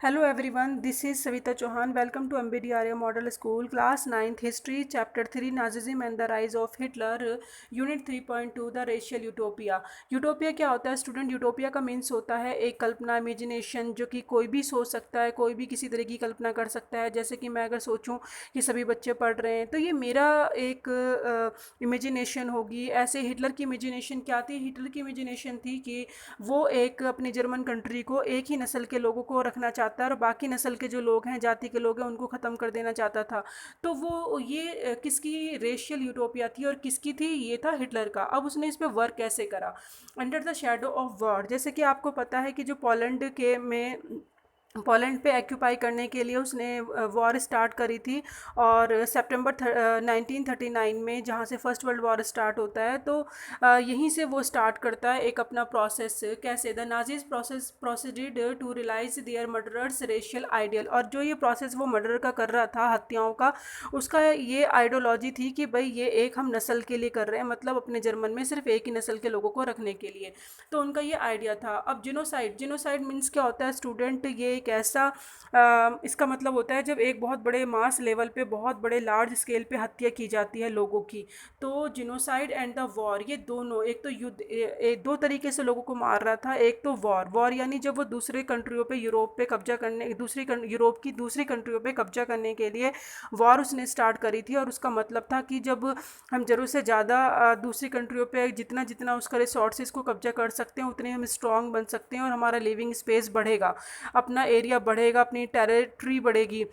Hello everyone, this is Savita Chauhan. Welcome to MBD Arya Model School, Class 9th History, Chapter 3 Nazism and the Rise of Hitler, Unit 3.2 The Racial Utopia. Utopia क्या होता है student? Utopia का means होता है एक कल्पना, imagination, जो कि कोई भी सोच सकता है, कोई भी किसी तरह की कल्पना कर सकता है। जैसे कि मैं अगर सोचूं कि सभी बच्चे पढ़ रहे हैं तो ये मेरा एक इमेजिनेशन होगी। ऐसे हिटलर की इमेजिनेशन क्या थी? हिटलर की इमेजिनेशन थी कि वो एक अपनी जर्मन कंट्री को एक ही नस्ल के लोगों को रखना चाहता है और बाकी नस्ल के जो लोग हैं, जाति के लोग हैं, उनको ख़त्म कर देना चाहता था। तो वो ये किसकी रेशियल यूटोपिया थी और किसकी थी? ये था हिटलर का। अब उसने इस पर वर्क कैसे करा? Under the shadow of war. जैसे कि आपको पता है कि जो पोलैंड के में पोलैंड पे एक्यूपाई करने के लिए उसने वॉर स्टार्ट करी थी। और सितंबर 1939 में जहाँ से फर्स्ट वर्ल्ड वॉर स्टार्ट होता है, तो यहीं से वो स्टार्ट करता है एक अपना प्रोसेस। कैसे? The Nazis proceeded to realise their murderous racial ideal. और जो ये प्रोसेस वो मर्डर का कर रहा था, हत्याओं का, उसका ये आइडियोलॉजी थी कि भाई ये एक हम नस्ल के लिए कर रहे हैं, मतलब अपने जर्मन में सिर्फ एक ही नस्ल के लोगों को रखने के लिए। तो उनका ये आइडिया था। अब जिनोसाइड, जिनोसाइड मीन्स क्या होता है स्टूडेंट? ये एक ऐसा इसका मतलब होता है जब एक बहुत बड़े मास लेवल पे, बहुत बड़े लार्ज स्केल पे हत्या की जाती है लोगों की। तो जिनोसाइड एंड द वॉर, ये दोनों, एक तो युद्ध, दो तरीके से लोगों को मार रहा था। एक तो वॉर, वॉर यानी जब वो दूसरे कंट्रियों पे, यूरोप पे कब्जा करने, यूरोप की दूसरी कंट्रियों पे कब्जा करने के लिए वॉर उसने स्टार्ट करी थी। और उसका मतलब था कि जब हम ज़रूरत से ज़्यादा दूसरी कंट्रियों पे जितना जितना उसका रिसोर्सेज को कब्जा कर सकते हैं, उतने हम स्ट्रॉन्ग बन सकते हैं और हमारा लिविंग स्पेस बढ़ेगा, अपना एरिया बढ़ेगा, अपनी टेरिटरी बढ़ेगी।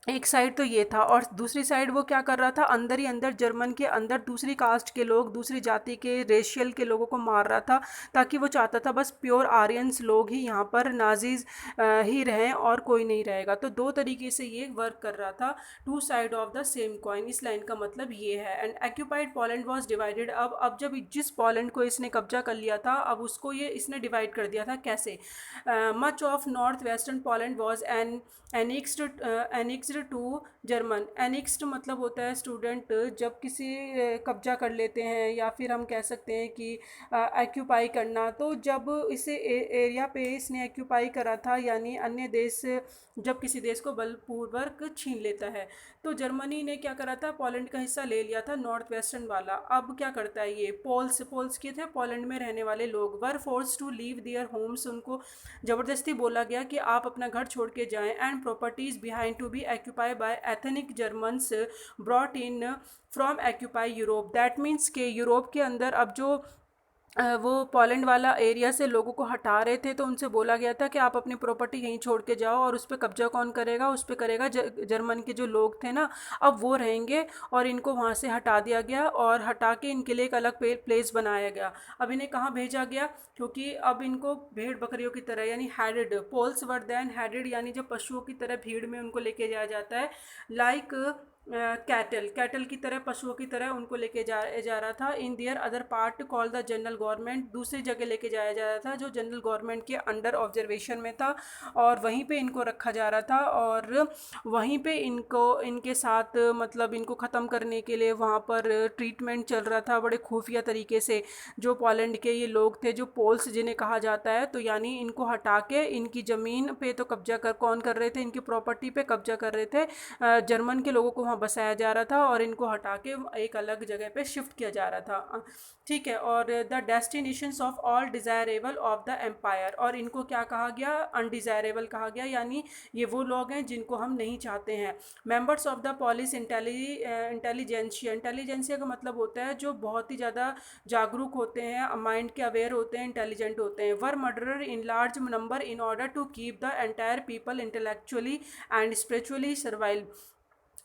एक साइड तो ये था। और दूसरी साइड वो क्या कर रहा था? अंदर ही अंदर, जर्मन के अंदर दूसरी कास्ट के लोग, दूसरी जाति के, रेशियल के लोगों को मार रहा था, ताकि वो चाहता था बस प्योर आर्यंस लोग ही यहाँ पर नाजीज ही रहें और कोई नहीं रहेगा। तो दो तरीके से ये वर्क कर रहा था। Two side of the same coin, इस लाइन का मतलब ये है। And occupied Poland was divided. अब जब जिस पोलैंड को इसने कब्जा कर लिया था, अब उसको ये इसने डिवाइड कर दिया था। कैसे? Much of north western Poland was an annexed to German. Annexed मतलब होता है स्टूडेंट जब किसी कब्जा कर लेते हैं, या फिर हम कह सकते हैं कि एक्यूपाई करना। तो जब इसे एरिया पे इसने एक्यूपाई करा था, यानी अन्य देश जब किसी देश को बलपूर्वक छीन लेता है, तो जर्मनी ने क्या करा था? पोलैंड का हिस्सा ले लिया था, नॉर्थ वेस्टर्न वाला। अब क्या करता है ये? पोल्स, पोल्स के थे पोलैंड में रहने वाले लोग, were force to leave their homes. उनको ज़बरदस्ती बोला गया कि आप अपना घर छोड़ के जाएं। And properties behind to be occupy by ethnic Germans brought in from occupy Europe. That means के यूरोप के अंदर अब जो वो पोलैंड वाला एरिया से लोगों को हटा रहे थे, तो उनसे बोला गया था कि आप अपनी प्रॉपर्टी यहीं छोड़ के जाओ। और उस पर कब्जा कौन करेगा? उस पर करेगा जर्मन के जो लोग थे ना, अब वो रहेंगे। और इनको वहाँ से हटा दिया गया और हटा के इनके लिए एक अलग प्लेस बनाया गया। अब इन्हें कहाँ भेजा गया? क्योंकि अब इनको भेड़ बकरियों की तरह, यानी herded, Poles were then herded, यानी जब पशुओं की तरह भीड़ में उनको लेके जाया जाता है, लाइक कैटल, कैटल की तरह, पशुओं की तरह उनको लेके जा रहा था। In their other part call the general government, दूसरी जगह लेके जाया जा रहा था जो जनरल गवर्नमेंट के अंडर ऑब्जर्वेशन में था, और वहीं पे इनको रखा जा रहा था। और वहीं पे इनको, इनके साथ मतलब इनको ख़त्म करने के लिए वहाँ पर ट्रीटमेंट चल रहा था बड़े खुफिया तरीके से। जो पोलैंड के ये लोग थे, जो पोल्स जिन्हें कहा जाता है, तो यानी इनको हटा के इनकी ज़मीन पे तो कब्जा कर कौन कर रहे थे? इनकी प्रॉपर्टी पे कब्जा कर रहे थे। जर्मन के लोगों को वहाँ बसाया जा रहा था और इनको हटा के एक अलग जगह पे शिफ्ट किया जा रहा था। ठीक है। और the destinations of all desirable of the empire, और इनको क्या कहा गया? अनडिज़ायरेबल कहा गया, यानी ये वो लोग हैं जिनको हम नहीं चाहते हैं। Members of the Polish intelligentsia, intelligentsia का मतलब होता है जो बहुत ही ज़्यादा जागरूक होते हैं, माइंड के अवेयर होते हैं, इंटेलिजेंट होते हैं। Were murderer in large number in order to keep the entire people intellectually and spiritually survive.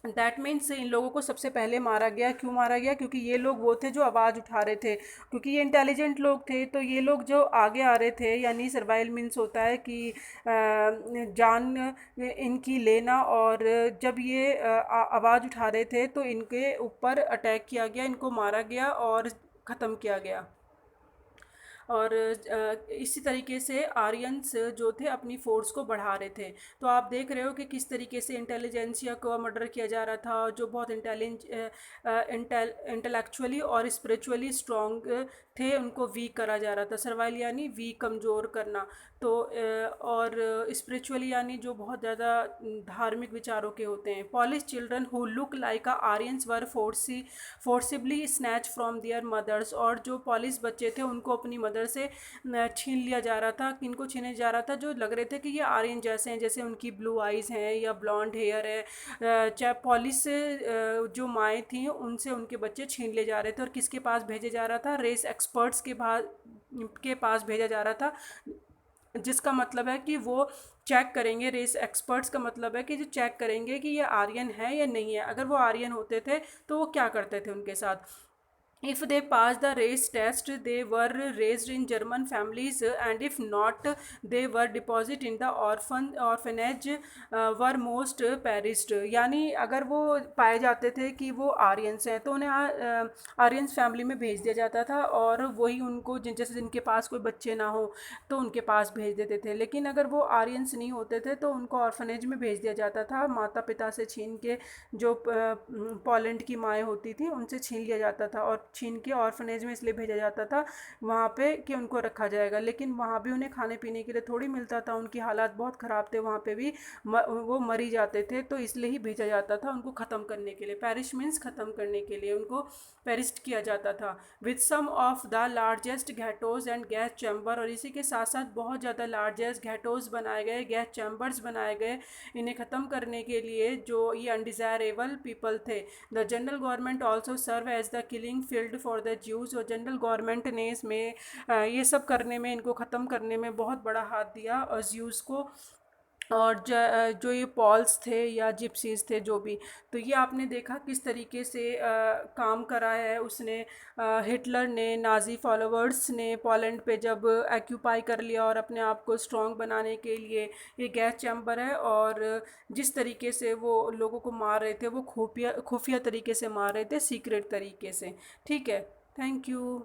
That means इन लोगों को सबसे पहले मारा गया। क्यों मारा गया? क्योंकि ये लोग वो थे जो आवाज़ उठा रहे थे, क्योंकि ये इंटेलिजेंट लोग थे। तो ये लोग जो आगे आ रहे थे, यानी सर्वाइवल मीन्स होता है कि जान इनकी लेना। और जब ये आवाज़ उठा रहे थे तो इनके ऊपर अटैक किया गया, इनको मारा गया और ख़त्म किया गया। और इसी तरीके से आर्यंस जो थे अपनी फ़ोर्स को बढ़ा रहे थे। तो आप देख रहे हो कि किस तरीके से इंटेलिजेंसिया को मर्डर किया जा रहा था, जो बहुत इंटेलेक्चुअली और स्पिरिचुअली स्ट्रॉन्ग थे उनको वीक करा जा रहा था। सर्वाइल यानी वीक, कमज़ोर करना। तो और स्पिरिचुअली यानी जो बहुत ज़्यादा धार्मिक विचारों के होते हैं। Polish children who look like Aryans were forcibly snatched from their mothers, और जो पॉलिश बच्चे थे उनको अपनी मदर से छीन लिया जा रहा था। किनको छीने जा रहा था? जो लग रहे थे कि ये आर्यन जैसे हैं, जैसे उनकी ब्लू आइज़ हैं या ब्लॉन्ड हेयर है। चाहे पॉलिश से जो माएँ थीं उनसे उनके बच्चे छीन ले जा रहे थे। और किसके पास भेजे जा रहा था? रेस एक्सपर्ट्स के पास भेजा जा रहा था, जिसका मतलब है कि वो चेक करेंगे। रेस एक्सपर्ट्स का मतलब है कि जो चेक करेंगे कि ये आर्यन है या नहीं है। अगर वो आर्यन होते थे तो वो क्या करते थे उनके साथ? If they passed the race test, they were raised in German families, and if not, they were deposited in the orphanage, were most perished। यानी अगर वो पाए जाते थे कि वो आर्यंस हैं तो उन्हें आर्यंस फैमिली में भेज दिया जाता था, और वही उनको जैसे जिनके पास कोई बच्चे ना हो तो उनके पास भेज देते थे। लेकिन अगर वो आर्यंस नहीं होते थे तो उनको ऑर्फनेज में भेज दिया जाता था, माता पिता से छीन के। जो पोलैंड की माएँ होती थी उनसे छीन लिया जाता था और छीन के ऑर्फनेज में इसलिए भेजा जाता था वहाँ पे कि उनको रखा जाएगा। लेकिन वहाँ भी उन्हें खाने पीने के लिए थोड़ी मिलता था, उनकी हालात बहुत ख़राब थे वहाँ पे भी। वो मरी जाते थे, तो इसलिए ही भेजा जाता था उनको ख़त्म करने के लिए। पेरिश मीन्स ख़त्म करने के लिए उनको पेरिस्ट किया जाता था। With some of the largest ghettos and gas chamber, और इसी के साथ साथ बहुत ज़्यादा लार्जेस्ट घेटोज बनाए गए, गैस चैम्बर्स बनाए गए इन्हें ख़त्म करने के लिए, जो ये अनडिज़ायरेबल पीपल थे। The general government also serve as the killing field for the Jews, और जनरल गवर्नमेंट ने इसमें ये सब करने में, इनको ख़त्म करने में बहुत बड़ा हाथ दिया और ज्यूज़ को। और जो ये पॉल्स थे या जिप्सीज थे जो भी। तो ये आपने देखा किस तरीके से काम करा है उसने। हिटलर ने, नाजी फॉलोवर्स ने पोलैंड पे जब एक्यूपाई कर लिया और अपने आप को स्ट्रॉन्ग बनाने के लिए, ये गैस चैम्बर है। और जिस तरीके से वो लोगों को मार रहे थे वो खुफिया खुफिया तरीके से मार रहे थे, सीक्रेट तरीके से। ठीक है, थैंक यू।